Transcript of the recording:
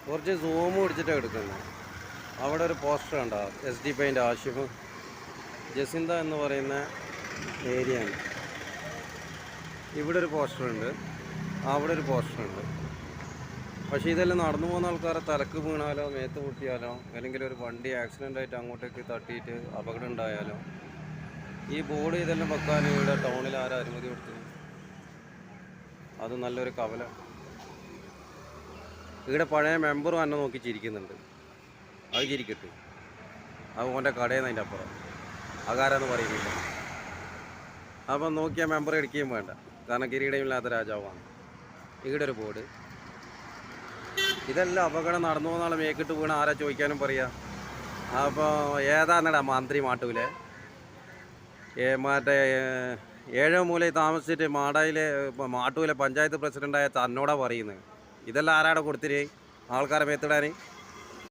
കുറച്ച് സൂം പിടിച്ചിട്ടാണ് എടുക്കുന്നത്. അവിടെ ഒരു പോസ്റ്റർ ഉണ്ടോ, S D paint Ashif Jacintha എന്ന് പറയുന്ന ഏരിയയാണ്. ഇവിടെ ഒരു പോസ്റ്റർ ഉണ്ട്, അവിടെ ഒരു പോസ്റ്റർ ഉണ്ട്. പക്ഷേ ഇതെല്ലാം നടന്നു പോകുന്ന ആൾക്കാരെ തലക്ക് വീണാലോ മേത്ത് പൊട്ടിയാലോ അല്ലെങ്കിൽ ഒരു വണ്ടി ആക്സിഡൻ്റ് ആയിട്ട് അങ്ങോട്ടേക്ക് തട്ടിയിട്ട് അപകടം ഉണ്ടായാലോ ഈ ബോർഡ് ഇതെല്ലാം വെക്കാൻ ഇവിടെ ടൗണിൽ ആരും അനുമതി കൊടുത്തു? അത് നല്ലൊരു കവല. ഇവിടെ പഴയ മെമ്പറും എന്നെ നോക്കി ചിരിക്കുന്നുണ്ട്. അത് ചിരിക്കട്ടെ, അത് ഓൻ്റെ കടയിൽ നിന്ന് അതിൻ്റെ അപ്പുറം അകാരെന്ന് പറയുന്നില്ല. അപ്പം നോക്കിയാൽ മെമ്പർ എടുക്കുകയും വേണ്ട, കാരണം കിരീടമില്ലാത്ത രാജാവാണ്. ഇവിടെ ഒരു ബോർഡ്. ഇതെല്ലാം അപകടം നടന്നു പോകുന്ന മേക്കിട്ട് വീണ് ആരാ ചോദിക്കാനും പറയാ. അപ്പോൾ ഏതാന്നടാ മന്ത്രി മാട്ടൂലെ മറ്റേ 7 മൂലയിൽ താമസിച്ചിട്ട് മാട്ടൂലെ പഞ്ചായത്ത് പ്രസിഡൻ്റായ തന്നോടാ പറയുന്നത്. ഇതെല്ലാം ആരാടെ കൊടുത്തിരി ആൾക്കാരെ മേത്തിടാൻ?